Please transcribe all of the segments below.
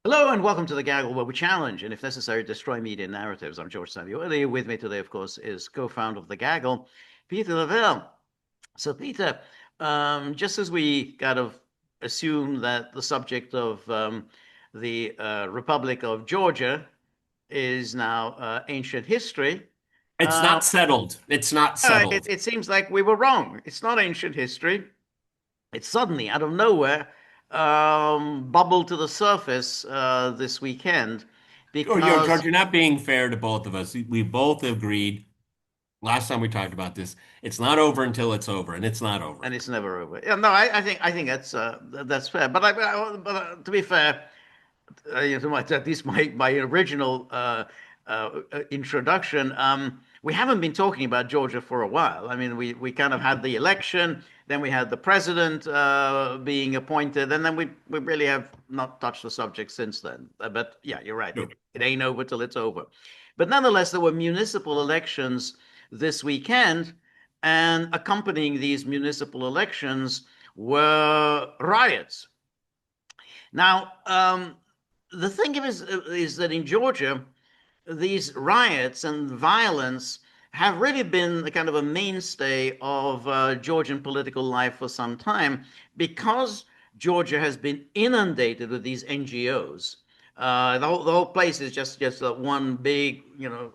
Hello and welcome to the Gaggle, where we challenge and, if necessary, destroy media narratives. I'm George Samuely. With me today, of course, is co-founder of the Gaggle, Peter Lavelle. So, Peter, just as we kind of assume that the subject of the Republic of Georgia is now ancient history, It's uh, not settled. It's not it, settled. it seems like we were wrong. It's not ancient history. It suddenly, out of nowhere, bubbled to the surface this weekend Oh, because George, you're not being fair to both of us. We both agreed last time we talked about this. It's not over until it's over, and it's not over. and it's never over. Yeah, no, I think that's fair. But to be fair, at least my original introduction, we haven't been talking about Georgia for a while. I mean, we kind of had the election, then we had the president being appointed, and then we really have not touched the subject since then. But yeah, you're right. Sure. It ain't over till it's over. But nonetheless, there were municipal elections this weekend, and accompanying these municipal elections were riots. Now, the thing is that in Georgia, these riots and violence have really been a kind of a mainstay of Georgian political life for some time because Georgia has been inundated with these NGOs. The whole place is just one big, NGO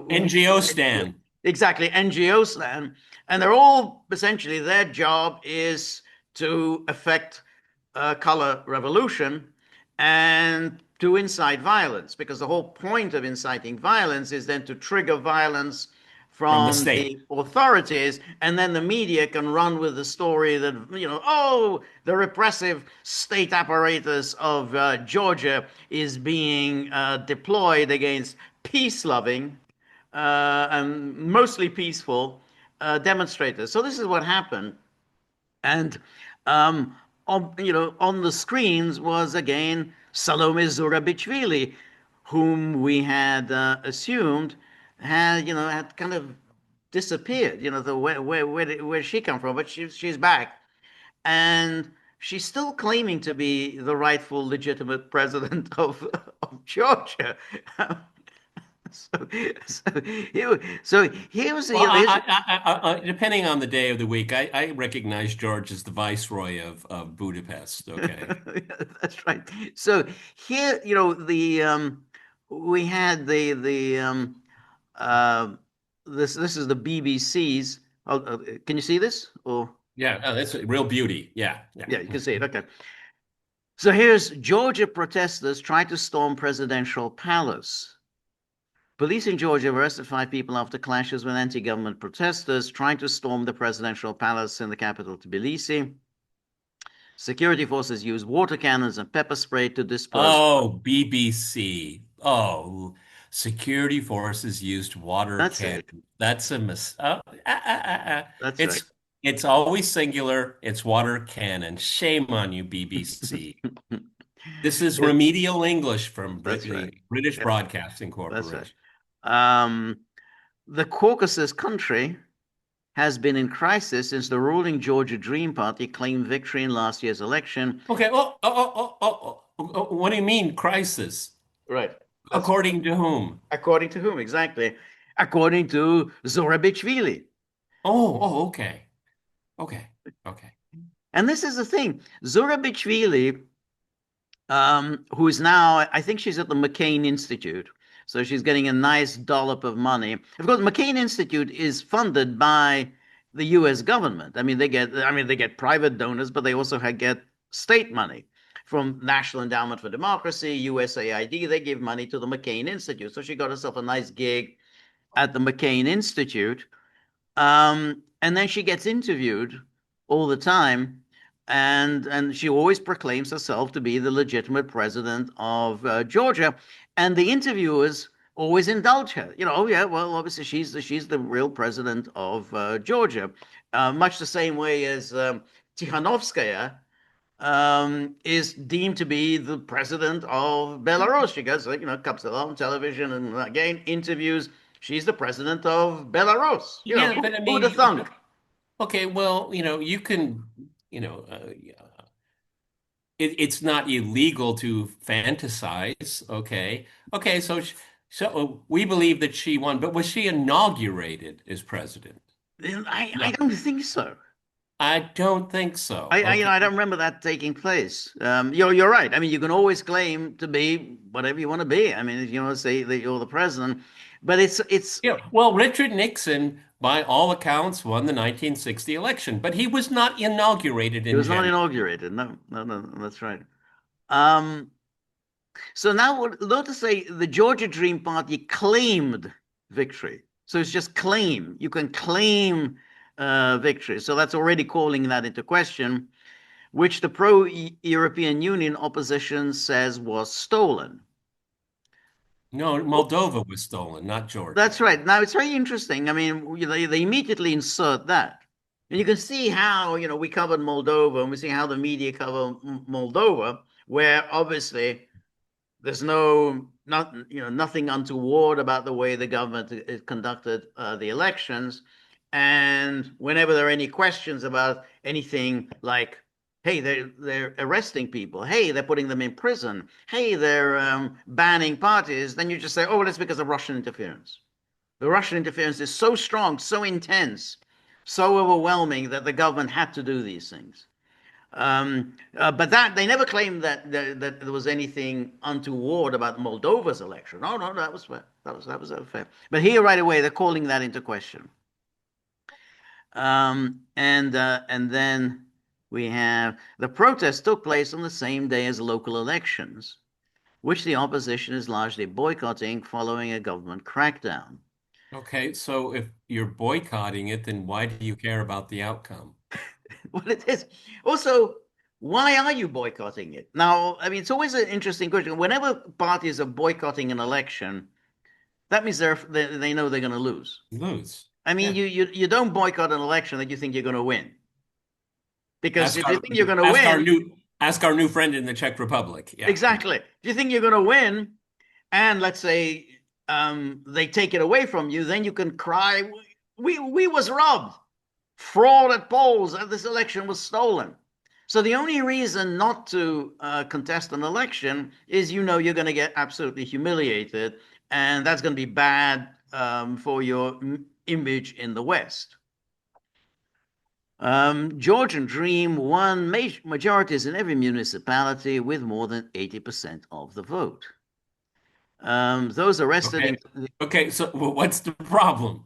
NGO, Stan. exactly, NGO slam, and they're all essentially their job is to affect color revolution and to incite violence, because the whole point of inciting violence is then to trigger violence From the from state. the authorities, and then the media can run with the story that, oh, the repressive state apparatus of Georgia is being deployed against peace-loving and mostly peaceful demonstrators. So this is what happened. And on the screens was again Salome Zurabichvili, whom we had assumed had kind of disappeared. Where she come from? But she's back, and she's still claiming to be the rightful, legitimate president of Georgia. so, here was Well, here's depending on the day of the week, I recognize George as the viceroy of Budapest. Okay. That's right. So here, the we had the uh this is the BBC's. Oh, can you see this? Or Yeah, that's a real beauty. Yeah, yeah. yeah, you can see it. Okay. So here's Georgia protesters try to storm presidential palace. Police in Georgia arrested 5 people after clashes with anti-government protesters trying to storm the presidential palace in the capital, Tbilisi. Security forces used water cannons and pepper spray to disperse. Oh, BBC. Oh, security forces used water That's it. cannon. That's a mis. That's right. It's always singular. It's water cannon. Shame on you, BBC. This is It, remedial English from that's right. the British Yeah, Broadcasting that's right. Corporation. Um, the Caucasus country has been in crisis since the ruling Georgia Dream Party claimed victory in last year's election. Okay. Well, what do you mean crisis? Right. That's According to whom? according to whom exactly? According to Zorabichvili. Okay. Okay. Okay. And this is the thing. Zorabichvili, who is now, I think she's at the McCain Institute. So she's getting a nice dollop of money. Of course, McCain Institute is funded by the U.S. government. I mean, they get private donors, but they also get state money from National Endowment for Democracy, USAID. They give money to the McCain Institute. So she got herself a nice gig at the McCain Institute. And then she gets interviewed all the time, and she always proclaims herself to be the legitimate president of Georgia, and the interviewers always indulge her. Oh yeah, well, obviously she's the real president of Georgia, much the same way as Tikhanovskaya is deemed to be the president of Belarus. She goes, comes on television and again interviews. She's the president of Belarus. Yeah, but I Who'd have mean, thunk? okay, well, you can, it's not illegal to fantasize. Okay. Okay. So we believe that she won, but was she inaugurated as president? I No, don't think so. I don't think so. You know, Okay. I don't remember that taking place. You're right. I mean, you can always claim to be whatever you want to be. I mean, if you want to say that you're the president, but it's Yeah. Well, Richard Nixon, by all accounts, won the 1960 election, but he was not inaugurated it in was not January. inaugurated. No, no, no, no, that's right. Um, so now, notice say the Georgia Dream Party claimed victory. So it's just claim. You can claim victory. So that's already calling that into question, which the pro-European Union opposition says was stolen. No, Moldova was stolen, not Georgia. That's right. Now it's very interesting. I mean, they immediately insert that. And you can see how, you know, we covered Moldova and we see how the media cover Moldova, where obviously there's nothing untoward about the way the government conducted the elections. And whenever there are any questions about anything like, hey, they're arresting people, hey, they're putting them in prison, hey, they're banning parties, then you just say, oh, well, it's because of Russian interference. The Russian interference is so strong, so intense, so overwhelming that the government had to do these things. But that they never claimed that there was anything untoward about Moldova's election. No, no, that was fair. That was fair. But here, right away, they're calling that into question. And then we have the protest took place on the same day as local elections, which the opposition is largely boycotting following a government crackdown. Okay, so if you're boycotting it, then why do you care about the outcome? What it is. Also, why are you boycotting it? Now, I mean, it's always an interesting question. Whenever parties are boycotting an election, that means they know they're going to lose. Lose. I mean, Yeah. you don't boycott an election that you think you're going to win. Because Ask if you our think you're going to ask our win, new ask our new friend in the Czech Republic. Yeah. exactly. If you think you're going to win, and let's say they take it away from you, then you can cry, we was robbed. Fraud at polls, and this election was stolen. So the only reason not to contest an election is you're going to get absolutely humiliated, and that's going to be bad for your image in the West. Georgian Dream won majorities in every municipality with more than 80% of the vote. Those arrested Okay. in Okay, so what's the problem?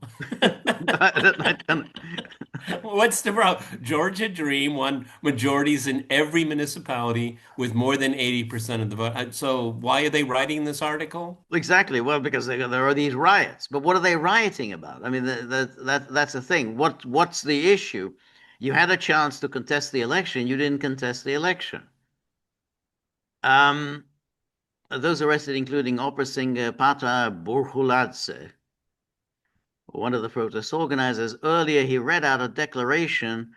What's the problem? Georgia Dream won majorities in every municipality with more than 80% of the vote. So why are they writing this article? Exactly. Well, because there are these riots. But what are they rioting about? I mean, that's the thing. What's the issue? You had a chance to contest the election. You didn't contest the election. Um, those arrested, including opera singer Pata Burhuladze, one of the protest organizers. Earlier, he read out a declaration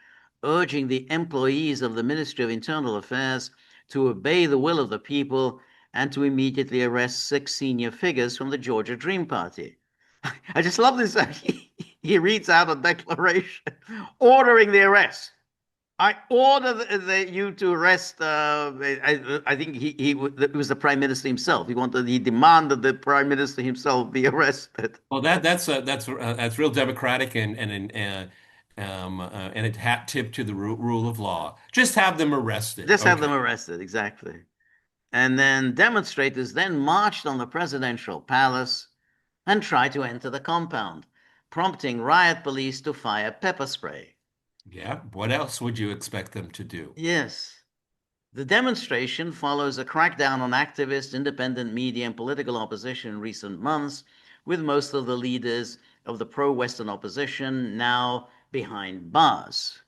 urging the employees of the Ministry of Internal Affairs to obey the will of the people and to immediately arrest 6 senior figures from the Georgia Dream Party. I just love this. He reads out a declaration ordering the arrest. I order you to arrest. I think it was the prime minister himself. He demanded the prime minister himself be arrested. Well, that's real democratic and a hat tip to the rule of law. Just have them arrested. Just have Okay. them arrested, exactly. And then demonstrators then marched on the presidential palace and tried to enter the compound, prompting riot police to fire pepper spray. Yeah. What else would you expect them to do? Yes. The demonstration follows a crackdown on activists, independent media, and political opposition in recent months, with most of the leaders of the pro-Western opposition now behind bars.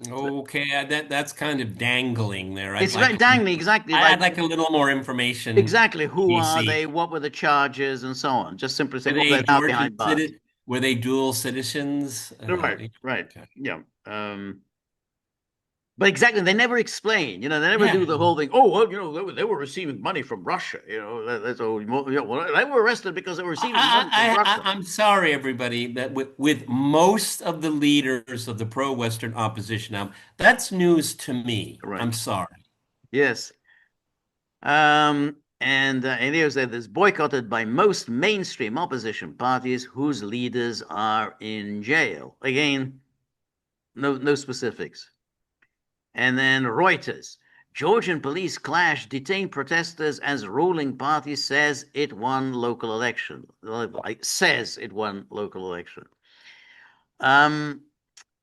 Okay, that's kind of dangling there. It's like dangling, exactly like I'd like a little more information, exactly who are they, DC. what were the charges, and so on. Just simply Were saying, oh, they they're now Georgian behind bars. citi Were they dual citizens? Right, Yeah, right, okay. yeah. But exactly, they never explain. They never Yeah. do the whole thing. Oh, well, they were receiving money from Russia. That's all. Well, they were arrested because they were receiving money from Russia. I'm sorry, everybody, that with most of the leaders of the pro-Western opposition now, that's news to me. I'm Right. sorry. Yes. And he said this boycotted by most mainstream opposition parties whose leaders are in jail. Again, no specifics. And then Reuters. Georgian police clash detained protesters as ruling party says it won local election. Says it won local election.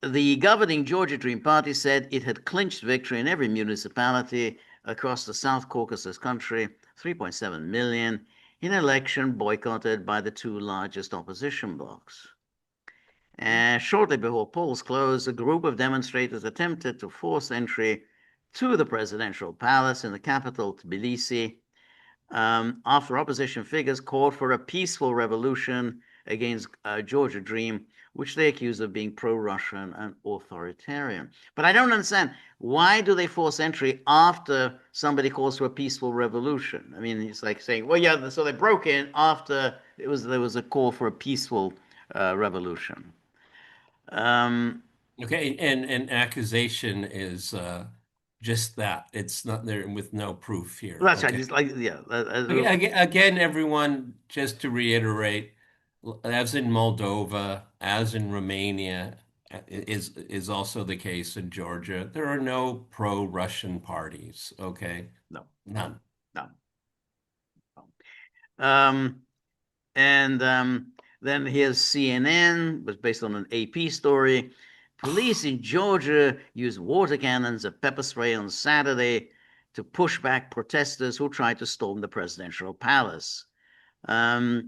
The governing Georgia Dream Party said it had clinched victory in every municipality across the South Caucasus country, 3.7 million, in an election boycotted by the two largest opposition blocs. And shortly before polls closed, a group of demonstrators attempted to force entry to the presidential palace in the capital, Tbilisi, after opposition figures called for a peaceful revolution against Georgia Dream, which they accuse of being pro-Russian and authoritarian. But I don't understand, why do they force entry after somebody calls for a peaceful revolution? I mean, it's like saying, well, yeah, so they broke in after there was a call for a peaceful revolution. Okay, and an accusation is just that. It's not there with no proof here. That's right. Okay. It's like, yeah. Again, everyone, just to reiterate, as in Moldova, as in Romania, is also the case in Georgia. There are no pro-Russian parties. Okay, No, none. no, no. And then here's CNN, was based on an AP story. Police in Georgia used water cannons and pepper spray on Saturday to push back protesters who tried to storm the presidential palace. Blah,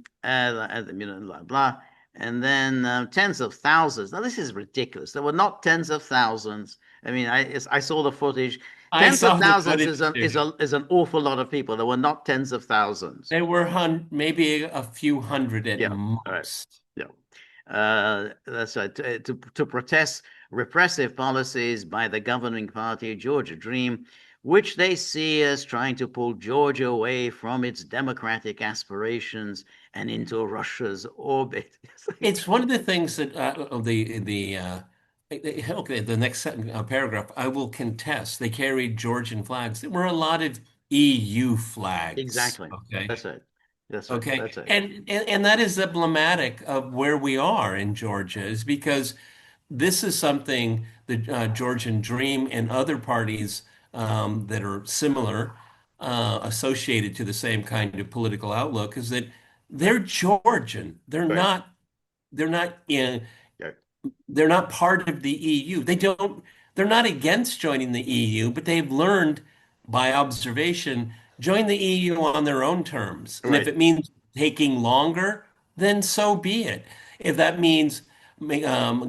blah. And then tens of thousands. Now, this is ridiculous. There were not tens of thousands. I mean, I saw the footage. I Tens of saw the thousands footage too. is an awful lot of people. There were not tens of thousands. There were maybe a few hundred at Yeah. All right. most. Yeah. That's right. To protest repressive policies by the governing party, Georgia Dream, which they see as trying to pull Georgia away from its democratic aspirations and into Russia's orbit. It's one of the things that okay, the next paragraph, I will contest. They carried Georgian flags. There were a lot of EU flags. Exactly. Okay. That's right. That's right. Okay. That's right. And that is emblematic of where we are in Georgia, is because this is something the Georgian Dream and other parties that are similar, associated to the same kind of political outlook, is that they're Georgian. Right. They're not in, Right. they're not part of the EU. They're not against joining the EU, but they've learned by observation, join the EU on their own terms. And if Right. it means taking longer, then so be it. If that means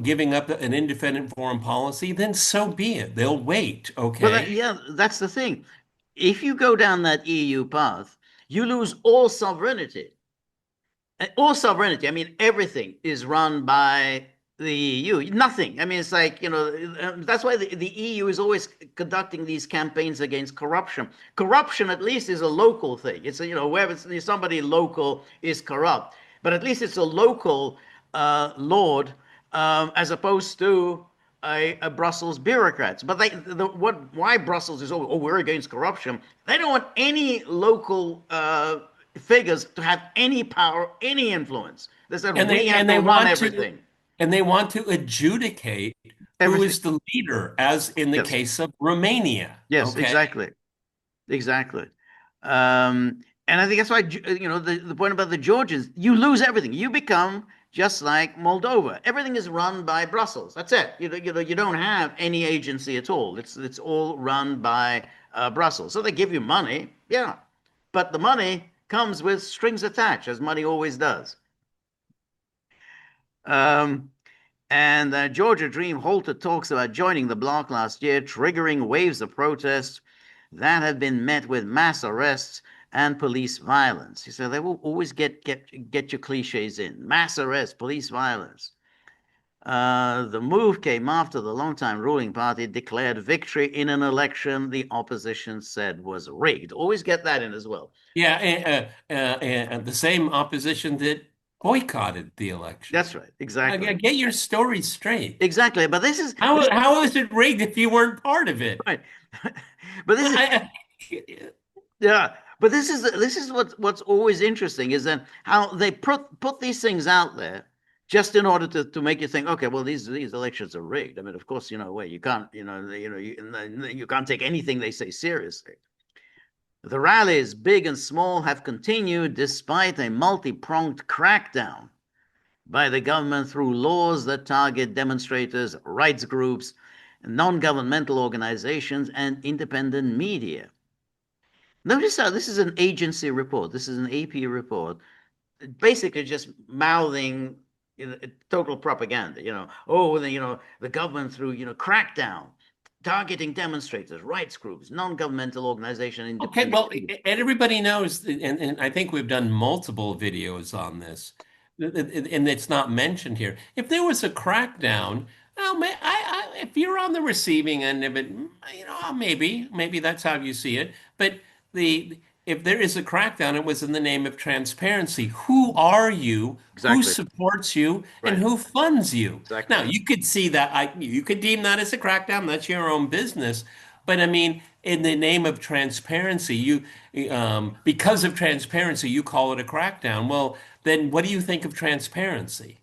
giving up an independent foreign policy, then so be it. They'll wait, Well, okay? yeah, that's the thing. If you go down that EU path, you lose all sovereignty. All sovereignty. I mean, everything is run by the EU. Nothing. I mean, it's like, that's why the EU is always conducting these campaigns against corruption. Corruption, at least, is a local thing. It's, wherever somebody local is corrupt, but at least it's a local lord, as opposed to a Brussels bureaucrats. But why Brussels is, we're against corruption. They don't want any local figures to have any power, any influence. They said And we they have and to they run want to everything. and they want to adjudicate who Everything. is the leader, as in the Yes. case of Romania, Yes. okay? Exactly. Exactly. And I think that's why, the point about the Georgians, you lose everything. You become just like Moldova. Everything is run by Brussels. That's it. You don't have any agency at all. It's all run by Brussels. So they give you money, yeah, but the money comes with strings attached, as money always does. Um, and Georgia Dream halted talks about joining the bloc last year, triggering waves of protests that have been met with mass arrests and police violence. He said they will always get your cliches in: mass arrest, police violence. The move came after the longtime ruling party declared victory in an election the opposition said was rigged. Always get that in as well. Yeah, and the same opposition that boycotted the election. That's right. Exactly. Get your story straight. Exactly. But this is How is it rigged if you weren't part of it? right. But this is I, Yeah, but this is what's always interesting is that how they put these things out there just in order to make you think, okay, well these elections are rigged. I mean, of course, way you can't, you can't take anything they say seriously. The rallies, big and small, have continued despite a multi-pronged crackdown by the government through laws that target demonstrators, rights groups, non-governmental organizations, and independent media. Notice how this is an agency report. This is an AP report, basically just mouthing total propaganda. Oh, the government through crackdown, targeting demonstrators, rights groups, non-governmental organization, Okay, independent well, media. and everybody knows, and I think we've done multiple videos on this, and it's not mentioned here. If there was a crackdown, well, if you're on the receiving end of it, maybe that's how you see it. But the if there is a crackdown, it was in the name of transparency. Who are you? Who Exactly. supports you? And Right. who funds you? Now, Exactly. you could see that, you could deem that as a crackdown. That's your own business. But I mean, in the name of transparency, because of transparency, you call it a crackdown. Well, then what do you think of transparency?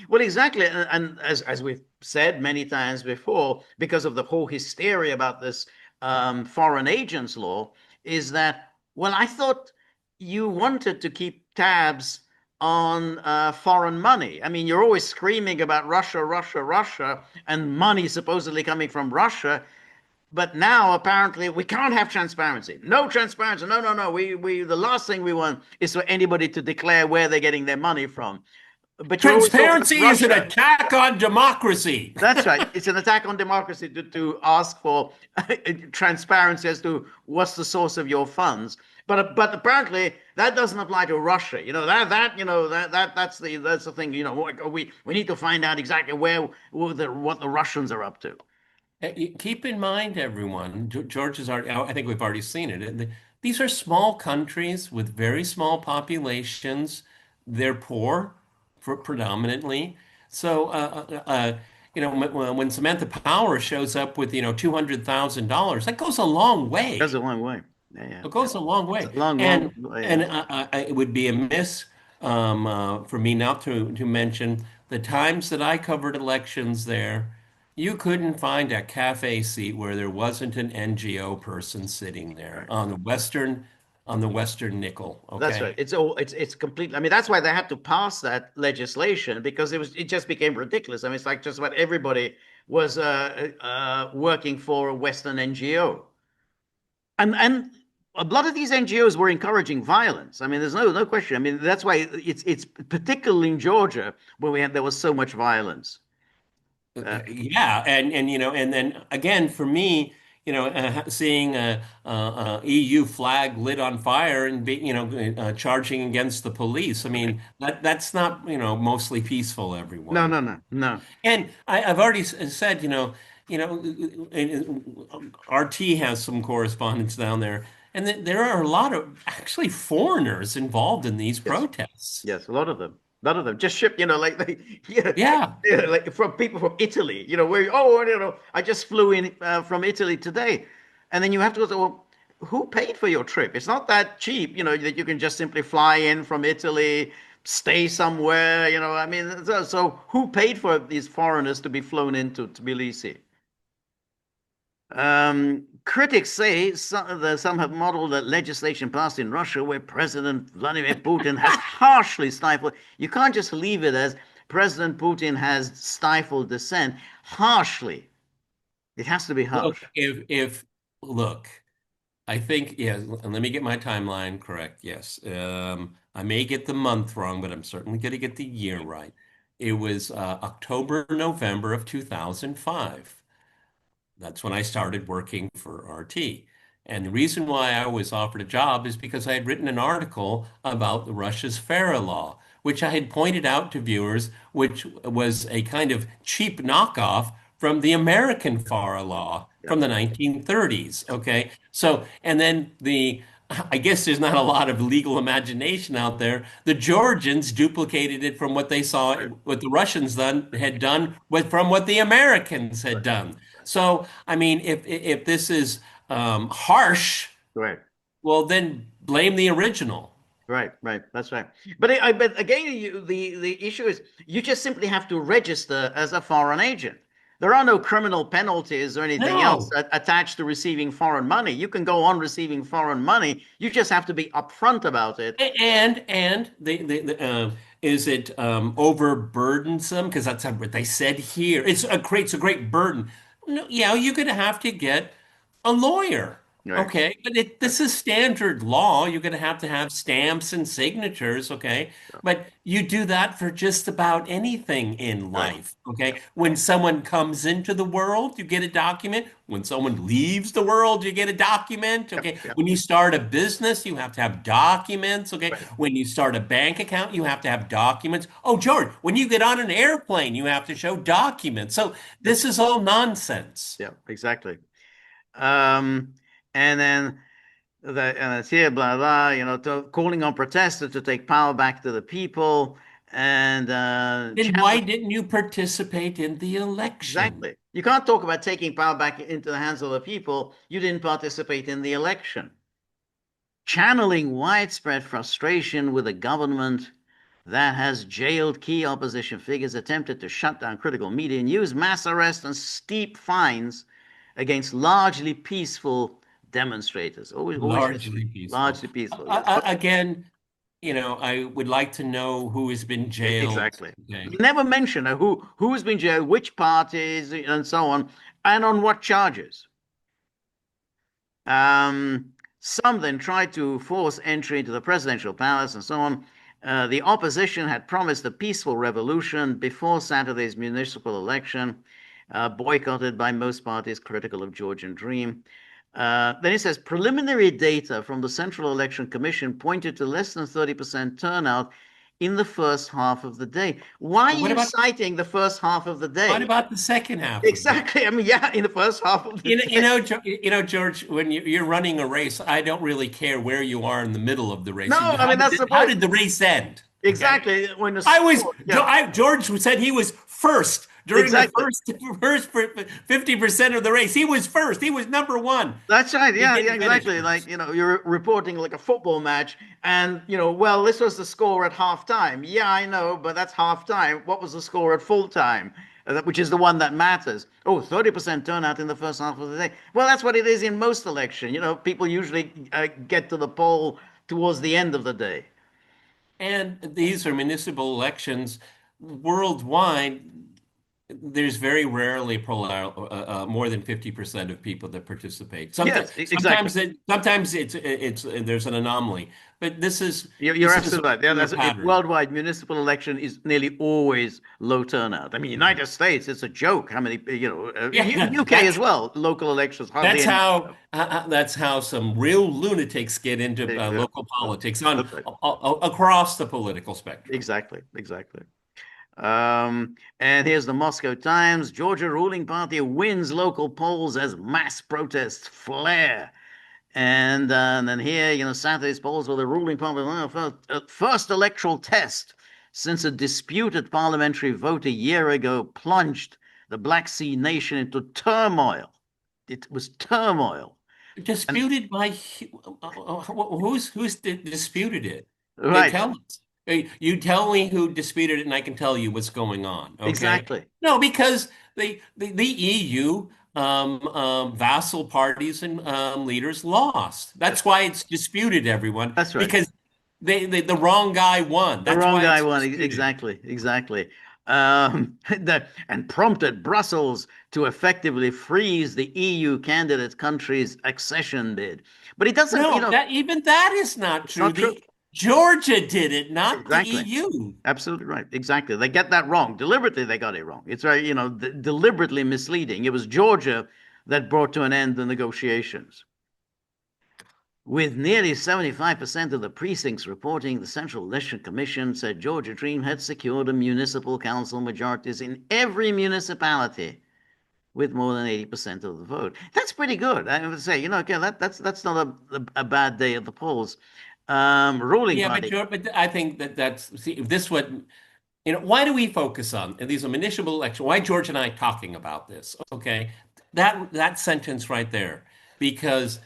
Well, exactly. And as we've said many times before, because of the whole hysteria about this foreign agents law, is that, well, I thought you wanted to keep tabs on foreign money. I mean, you're always screaming about Russia, Russia, Russia, and money supposedly coming from Russia. But now apparently we can't have transparency. No transparency. No, no, no. The last thing we want is for anybody to declare where they're getting their money from. But you're always talking about Transparency is an Russia. attack on democracy. That's right. It's an attack on democracy to ask for transparency as to what's the source of your funds. But apparently that doesn't apply to Russia. That's the thing. We need to find out exactly what the Russians are up to. Keep in mind, everyone, George has already, I think we've already seen it. These are small countries with very small populations. They're poor predominantly. So, when Samantha Power shows up with, $200,000, that goes a long That's a way. long way. Yeah, yeah, It yeah. goes a long It's way. a long, long And way. and Yeah. it would be amiss for me not to mention the times that I covered elections there. You couldn't find a cafe seat where there wasn't an NGO person sitting there Right. on the Western Nickel. That's right. Okay. It's completely. I mean, that's why they had to pass that legislation because it just became ridiculous. I mean, it's like just about everybody was working for a Western NGO, and a lot of these NGOs were encouraging violence. I mean, there's no question. I mean, that's why it's particularly in Georgia where there was so much violence. Uh, Yeah, and and then again for me, seeing a EU flag lit on fire and charging against the police. I right. mean, that's not mostly peaceful, No, everyone. no, no, no. And I've already said, RT has some correspondence down there, and there are a lot of actually foreigners involved in these Yes. protests. Yes, a lot of them just shipped, like Yeah. like from people from Italy, where I just flew in from Italy today, and then you have to go, well, who paid for your trip? It's not that cheap, that you can just simply fly in from Italy, stay somewhere, I mean, so who paid for these foreigners to be flown into Tbilisi? Critics say some have modeled the legislation passed in Russia where President Vladimir Putin has harshly stifled. You can't just leave it as President Putin has stifled dissent. Harshly. It has to be Look, harsh. if look, I think, yeah, and let me get my timeline correct. Yes. I may get the month wrong, but I'm certainly going to get the year right. It was October, November of 2005. That's when I started working for RT. And the reason why I was offered a job is because I had written an article about the Russia's FARA law, which I had pointed out to viewers, which was a kind of cheap knockoff from the American FARA law Yeah. from the 1930s. Okay. So, and then I guess there's not a lot of legal imagination out there. The Georgians duplicated it from what they saw, Right. what the Russians had done from what the Americans had Right. done. Right. So, I mean, if this is harsh, Right. Well, then blame the original. Right, right. That's right. But again, the issue is you just simply have to register as a foreign agent. There are no criminal penalties or anything else No. attached to receiving foreign money. You can go on receiving foreign money. You just have to be upfront about it. And is it overburdensome? Because that's what they said here. It's a great burden. No, yeah, you're going to have to get a lawyer. Right, Okay, but right, this is standard law. You're going to have stamps and signatures. Okay, but you do that for just about anything in right. life. Okay, when someone comes into the world, you get a document. When someone leaves the world, you get a document. Yep, Okay, yep, when you start a business, you have to have documents. Okay, right. when you start a bank account, you have to have documents. Oh, George, when you get on an airplane, you have to show documents. So Yep, this is all nonsense. yep, exactly. Um, and then and it's here, blah blah. Calling on protesters to take power back to the people and Then why didn't you participate in the election? exactly. You can't talk about taking power back into the hands of the people. You didn't participate in the election. Channeling widespread frustration with a government that has jailed key opposition figures, attempted to shut down critical media, and used mass arrests and steep fines against largely peaceful demonstrators. Always Largely history. peaceful. Largely peaceful, yes. But Again, I would like to know who has been jailed. exactly. Okay. You never mention who's been jailed, which parties, and so on, and on what charges. Um, some then tried to force entry into the presidential palace and so on. The opposition had promised a peaceful revolution before Saturday's municipal election, boycotted by most parties critical of Georgian Dream. Then he says preliminary data from the Central Election Commission pointed to less than 30% turnout in the first half of the day. Why are What you about citing the first half of the what day? about the second half of the day? Exactly. I mean, yeah, in the first half of the day. George, when you're running a race, I don't really care where you are in the middle of the race. No, I mean that's the How point. did the race end? Okay. Exactly. When the score, yeah, George said he was first during the exactly. first 50% of the race. He was first. He was number one. That's right. He Yeah, yeah, didn't finish exactly. Like, first. you're reporting like a football match and, well, this was the score at halftime. Yeah, I know, but that's halftime. What was the score at full time? Which is the one that matters. Oh, 30% turnout in the first half of the day. Well, that's what it is in most elections. People usually get to the poll towards the end of the day. And these are municipal elections worldwide. There's very rarely more than 50% of people that participate. Yes, exactly. Sometimes it's there's an anomaly, but You're this is absolutely right. a Yeah, regular pattern. worldwide municipal election is nearly always low turnout. I mean, United States, it's a joke how many, Yeah, UK as well, local elections, hardly any. that's how some real lunatics get into Yeah, local politics on that's right. across the political spectrum. Exactly, exactly. And here's the Moscow Times. Georgia ruling party wins local polls as mass protests flare. And then here, Saturday's polls were the ruling party first electoral test since a disputed parliamentary vote a year ago plunged the Black Sea nation into turmoil. It was turmoil. And Disputed by who's disputed it? right, Tell us. You tell me who disputed it, and I can tell you what's going on. Okay? exactly. No, because the EU vassal parties and leaders lost. That's That's right. why it's disputed, everyone, That's right. because the wrong guy won. The That's wrong why guy it's won. disputed. Exactly, exactly. And prompted Brussels to effectively freeze the EU candidate country's accession bid. But it doesn't, No, that even that is not it's true. not true. The Georgia did it, not the Exactly. EU. Absolutely right. Exactly. They get that wrong. Deliberately, they got it wrong. It's very, deliberately misleading. It was Georgia that brought to an end the negotiations. With nearly 75% of the precincts reporting, the Central Election Commission said Georgia Dream had secured a municipal council majorities in every municipality with more than 80% of the vote. That's pretty good. I would say, okay, that's not a bad day at the polls. Ruling Yeah, party. but I think that's see if this would why do we focus on and these are municipal elections? Why George and I talking about this? Okay, that sentence right there, because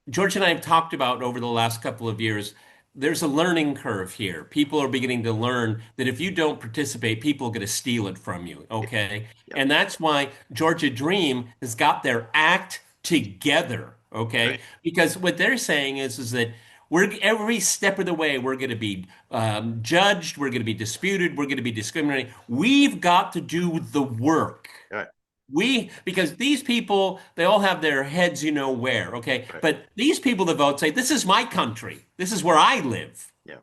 George and I have talked about over the last couple of years, there's a learning curve here. People are beginning to learn that if you don't participate, people are going to steal it from you. Yeah, Okay. yeah, And that's why Georgia Dream has got their act together. Okay. right, Because what they're saying is that we're every step of the way, we're going to be judged, we're going to be disputed, we're going to be discriminated. We've got to do the work. right, Because these people, they all have their heads, you know where, okay? right. But these people that vote say, this is my country. This is where I live. Yeah.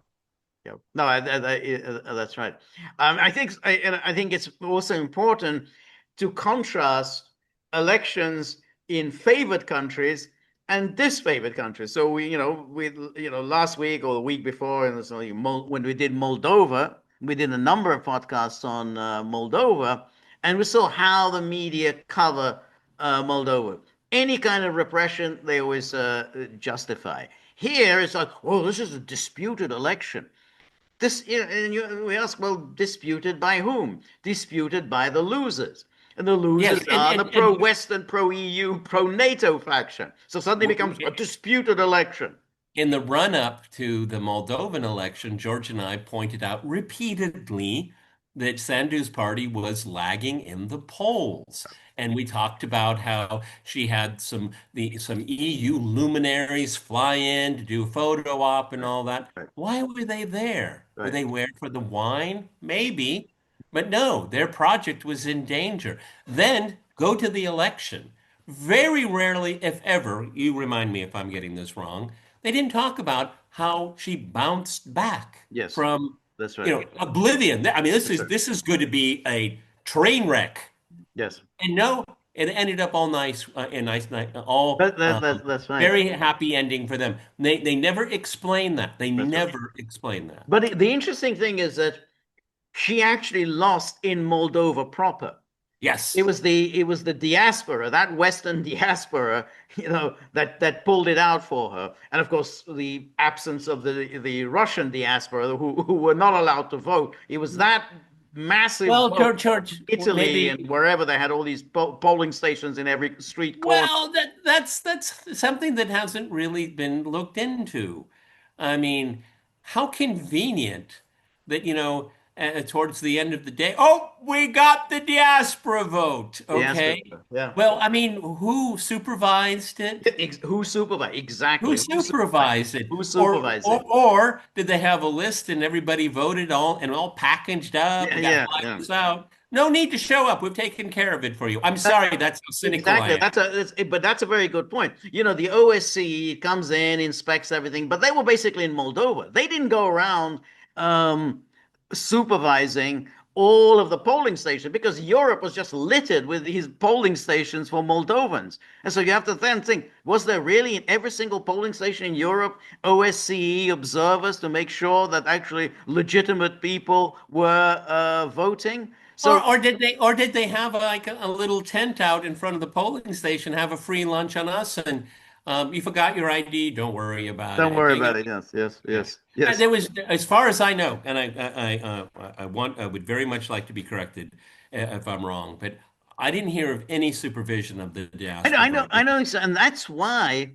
Yeah, no, that's right. And I think it's also important to contrast elections in favored countries and disfavored countries. So last week or the week before, and so when we did Moldova, we did a number of podcasts on Moldova, and we saw how the media cover Moldova. Any kind of repression, they always justify. Here, it's like, oh, this is a disputed election. We ask, well, disputed by whom? Disputed by the losers. And the Yes, losers and are the and and pro-Western, pro-EU, pro-NATO faction. So suddenly becomes a disputed election. in the run-up to the Moldovan election, George and I pointed out repeatedly that Sandu's party was lagging in the polls. And we talked about how she had some EU luminaries fly in to do a photo op and Right, all that. right, Why were they there? Were right. they there for the wine? Maybe. But no, their project was in danger. Then go to the election. Very rarely, if ever, you remind me if I'm getting this wrong, they didn't talk about how she bounced back Yes, from, that's right. oblivion. I mean, this That's is right. this is going to be a train wreck. Yes, And no, it ended up all nice, all that's right. very happy ending for them. They never explain that. They That's right. never explain that. But the interesting thing is that she actually lost in Moldova proper. Yes. It was the diaspora, that Western diaspora, that pulled it out for her. And of course, the absence of the Russian diaspora who were not allowed to vote. It was that massive Well, vote. George, Italy and maybe. wherever they had all these polling stations in every street corner. Well, that's something that hasn't really been looked into. I mean, how convenient that, towards the end of the day, oh, we got the diaspora vote. Diaspora, Okay. yeah. Well, I mean, who supervised it? Who supervised? Who Exactly. Who supervised? supervised it? Who's Or, or supervising? or did they have a list and everybody voted all packaged up? Yeah, We got yeah, yeah. flyers out. No need to show up. We've taken care of it for you. I'm sorry, that's how cynical I Exactly. am. But that's a very good point. The OSCE comes in, inspects everything, but they were basically in Moldova. They didn't go around um, supervising all of the polling stations because Europe was just littered with these polling stations for Moldovans. And so you have to then think, was there really in every single polling station in Europe OSCE observers to make sure that actually legitimate people were voting? Or So or did they have like a little tent out in front of the polling station, have a free lunch on us, and you forgot your ID? Don't worry about don't it. worry about it. Yes, yes, Yeah. yes, yes. There was, as far as I know, and I would very much like to be corrected if I'm wrong, but I didn't hear of any supervision of the diaspora I vote. know, and that's why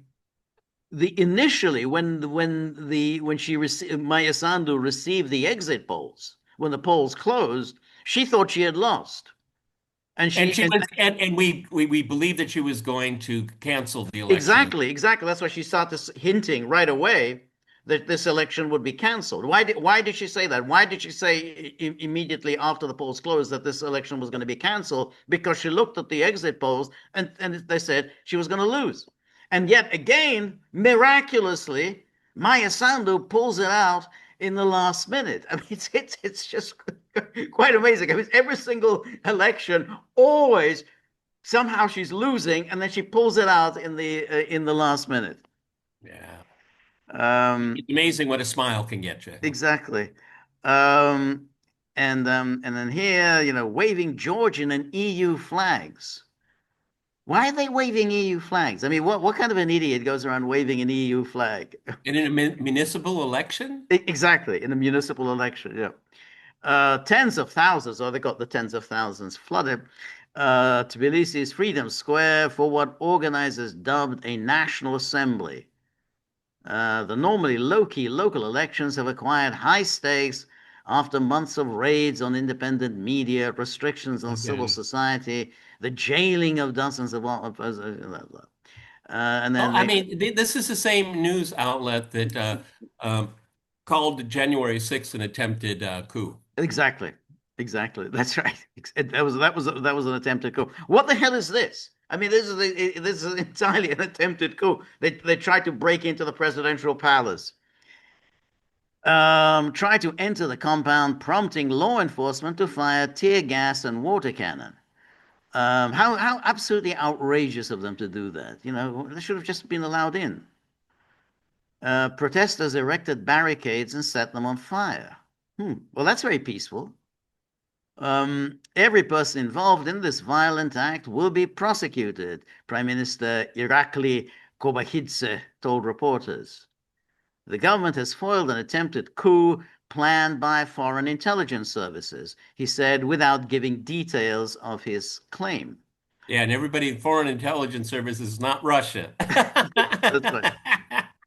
the initially when she received Maya Sandu received the exit polls when the polls closed, she thought she had lost, and And she she and was, and we believed that she was going to cancel the election. exactly. That's why she started hinting right away that this election would be canceled. Why did she say that? Why did she say immediately after the polls closed that this election was going to be canceled? Because she looked at the exit polls and they said she was going to lose. And yet again, miraculously, Maya Sandu pulls it out in the last minute. I mean, it's just quite amazing. I mean, every single election, always somehow she's losing, and then she pulls it out in the last minute. Yeah. Um, It's amazing what a smile can get you. exactly. Um, and then here, waving Georgian and EU flags. Why are they waving EU flags? I mean, what kind of an idiot goes around waving an EU flag? In a municipal election? Exactly, in a municipal election, yeah. Tens of thousands, or they got the tens of thousands, flooded Tbilisi's Freedom Square for what organizers dubbed a national assembly. The normally low-key local elections have acquired high stakes after months of raids on independent media, restrictions on civil Okay. society, the jailing of dozens of and Oh, then I they mean, this is the same news outlet that um, called January 6th an attempted coup. exactly, exactly. That's right. That was an attempted coup. What the hell is this? I mean, this is entirely an attempted coup. They tried to break into the presidential palace. Tried to enter the compound, prompting law enforcement to fire tear gas and water cannon. How absolutely outrageous of them to do that. You know, they should have just been allowed in. Protesters erected barricades and set them on fire. Well, that's very peaceful. Every person involved in this violent act will be prosecuted, Prime Minister Irakli Kobachidze told reporters. The government has foiled an attempted coup planned by foreign intelligence services, he said, without giving details of his claim. Yeah, and everybody in Foreign Intelligence Service is not Russia. That's right.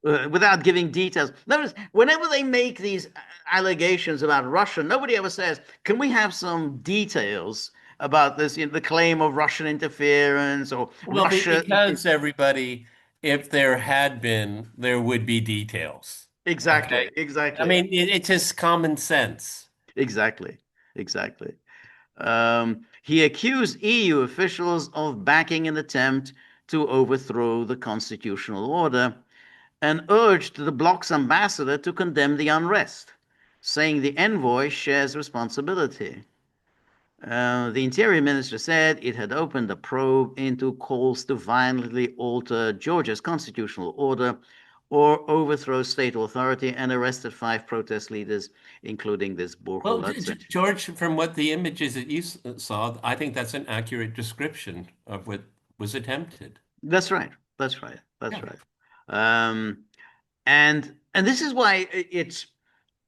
Without giving details. Notice, whenever they make these allegations about Russia, nobody ever says, "Can we have some details about this? You know, the claim of Russian interference or Well, Russia." because everybody, if there had been, there would be details. Okay. Exactly, I exactly, mean, it's just common sense. exactly, exactly. He accused EU officials of backing an attempt to overthrow the constitutional order and urged the bloc's ambassador to condemn the unrest, saying the envoy shares responsibility. The Interior Minister said it had opened a probe into calls to violently alter Georgia's constitutional order or overthrow state authority and arrested 5 protest leaders, including this Well, Burholatse. George, from what the images that you saw, I think that's an accurate description of what was attempted. That's right. That's right. That's Yeah. right. Um, and this is why it's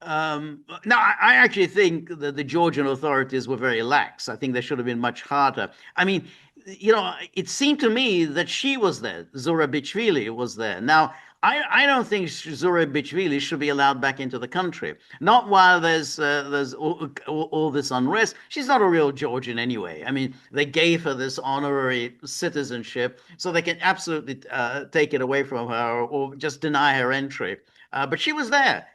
now, I actually think that the Georgian authorities were very lax. I think they should have been much harder. I mean, you know, it seemed to me that she was there, Zurabichvili was there. Now, I don't think Zurabichvili should be allowed back into the country. Not while there's all this unrest. She's not a real Georgian anyway. I mean, they gave her this honorary citizenship, so they can absolutely take it away from her or just deny her entry. But she was there.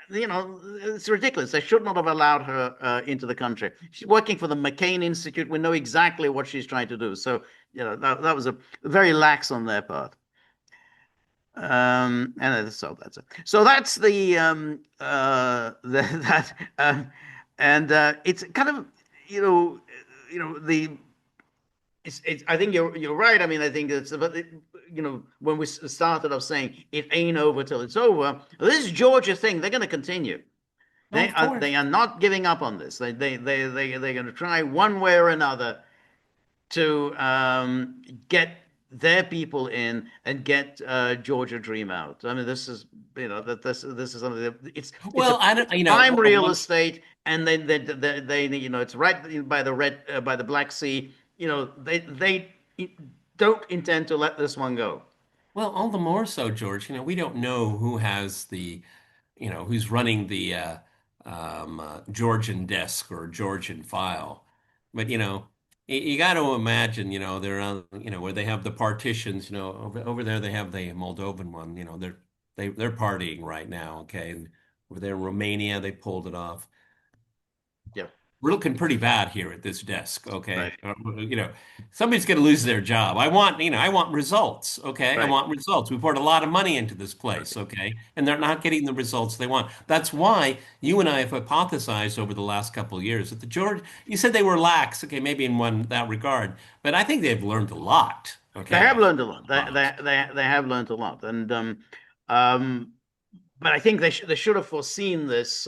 It's ridiculous. They should not have allowed her into the country. She's working for the McCain Institute. We know exactly what she's trying to do. So, that was a very lax on their part. And so that's it. So that's the that and it's kind of you know the I think you're right. I mean, I think it's but when we started off saying it ain't over till it's over. This Georgia thing, they're going to continue. No, They of are course. they are not giving up on this. They're going to try one way or another to get their people in and get Georgia Dream out. I mean, this is this is something that it's Well, a I don't, prime real one, estate, and then they it's right by the by the Black Sea. They don't intend to let this one go. well, all the more so, George. We don't know who has who's running the Georgian desk or Georgian file. But you got to imagine, they're on, where they have the partitions. Over there they have the Moldovan one. They're partying right now. Okay, and over there in Romania they pulled it off. Yeah, We're looking pretty bad here at this desk, okay? right, Somebody's going to lose their job. I want results, okay? I right, want results. We poured a lot of money into this place, right. okay? And they're not getting the results they want. That's why you and I have hypothesized over the last couple of years that you said they were lax, okay, maybe in that regard, but I think they've learned a lot, They have okay? learned a lot. A lot. They have learned a lot, and um, but I think they should have foreseen this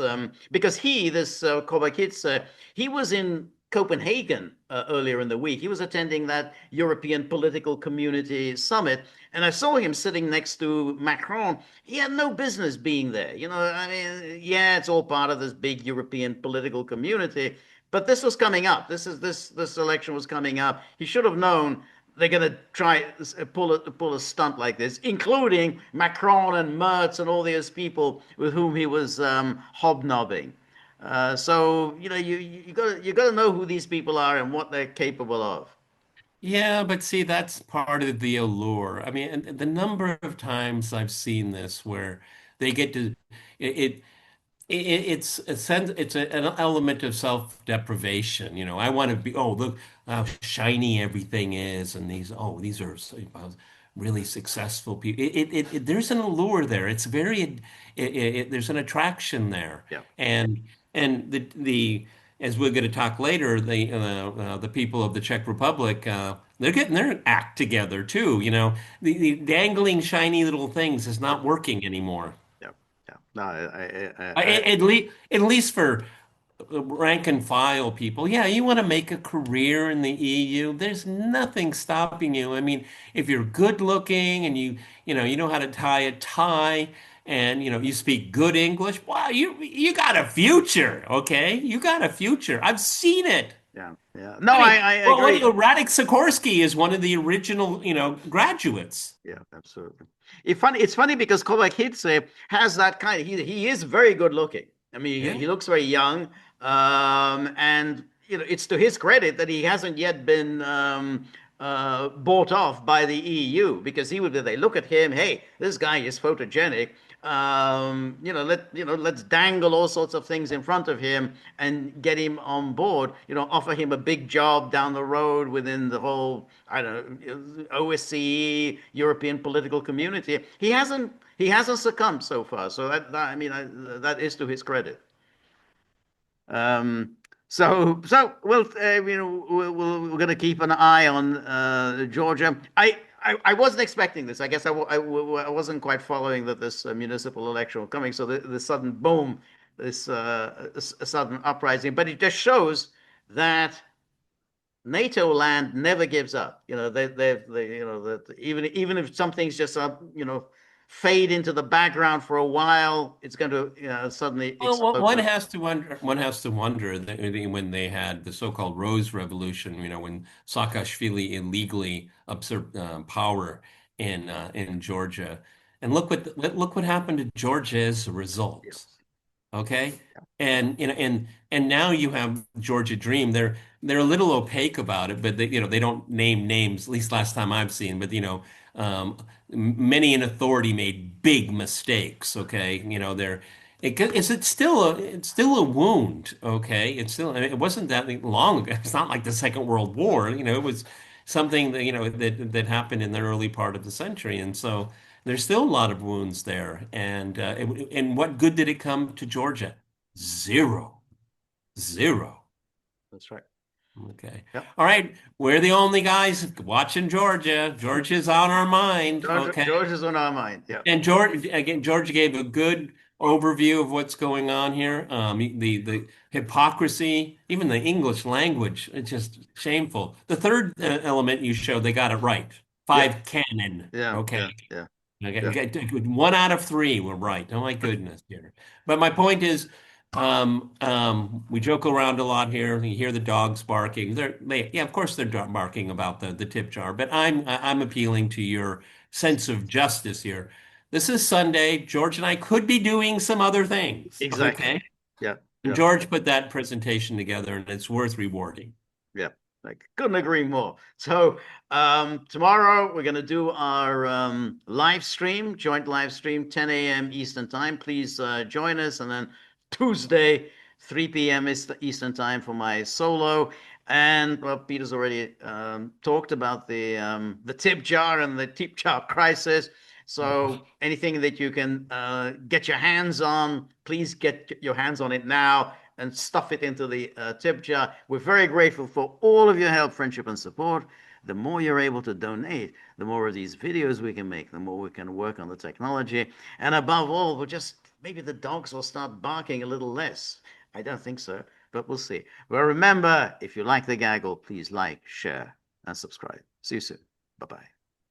because this Kovakitsa, he was in Copenhagen earlier in the week. He was attending that European Political Community Summit, and I saw him sitting next to Macron. He had no business being there. I mean, yeah, it's all part of this big European political community, but this was coming up. This election was coming up. He should have known they're going to try pull a stunt like this, including Macron and Merz and all these people with whom he was hobnobbing. So you got to know who these people are and what they're capable of. Yeah, but see, that's part of the allure. I mean, and the number of times I've seen this where they get to it, it's a sense, an element of self-deprivation. You know, I want to be, oh, look how shiny everything is, and these are really successful people. There's an allure there. It's very, there's an attraction there, Yeah. and the as we're going to talk later, the people of the Czech Republic, they're getting their act together too. You know, the dangling shiny little things is Yeah. not working anymore. Yeah. Yeah. No, At least for rank and file people, yeah, you want to make a career in the EU. There's nothing stopping you. I mean, if you're good looking and you know how to tie a tie and you speak good English, wow, you got a future, okay? You got a future. I've seen it. yeah. Yeah. No, I mean, I well, agree. Radek Sikorsky is one of the original, graduates. Yeah, absolutely. It's funny because Kovac has that kind of, he is very good looking. I mean, Yeah. he looks very young. And it's to his credit that he hasn't yet been bought off by the EU because he would they look at him, hey, this guy is photogenic. Let's dangle all sorts of things in front of him and get him on board. Offer him a big job down the road within the whole, I don't know, OSCE, European political community. He hasn't succumbed so far. So I mean, that is to his credit. Um, so well, we're going to keep an eye on Georgia. I wasn't expecting this. I guess I wasn't quite following that this municipal election was coming. So the sudden boom, this sudden uprising, but it just shows that NATO land never gives up. That even if some things just fade into the background for a while, it's going to suddenly Well, explode. one has to wonder that when they had the so-called Rose Revolution, when Saakashvili illegally usurped power in Georgia, and look what happened to Georgia as a result. Yes. Okay. And now you have Georgia Dream. They're a little opaque about it, but they don't name names, at least last time I've seen, but many in authority made big mistakes. Okay. It's still a wound. Okay. I mean, it wasn't that long ago. It's not like the Second World War. It was something that happened in the early part of the century. And so there's still a lot of wounds there. And what good did it come to Georgia? Zero. Zero. That's right. Okay. Yep. All right. We're the only guys watching Georgia. Georgia's on our mind. Okay. George is on our mind. Yeah. And Georgia gave a good overview of what's going on here. The hypocrisy, even the English language, it's just shameful. The third element you showed, they got it right. Yeah. Five cannon. Yeah. Okay. Yeah. Yeah. Okay, Yeah. okay, 1 out of 3 were right. Oh my goodness, here. But my point is, we joke around a lot here. You hear the dogs barking. Yeah, of course they're barking about the tip jar. But I'm appealing to your sense of justice here. This is Sunday. George and I could be doing some other things. Exactly. Okay, Yeah. and Yeah. George put that presentation together, and it's worth rewarding. Yeah. I couldn't agree more. So tomorrow we're going to do our live stream, joint live stream, 10 a.m. Eastern time. Please join us. And then Tuesday, 3 p.m. Eastern time for my solo. And well, Peter's already talked about the tip jar and the tip jar crisis. So anything that you can get your hands on, please get your hands on it now and stuff it into the tip jar. We're very grateful for all of your help, friendship, and support. The more you're able to donate, the more of these videos we can make, the more we can work on the technology. And above all, maybe the dogs will start barking a little less. I don't think so, but we'll see. Well, remember, if you like the gaggle, please like, share, and subscribe. See you soon. Bye-bye.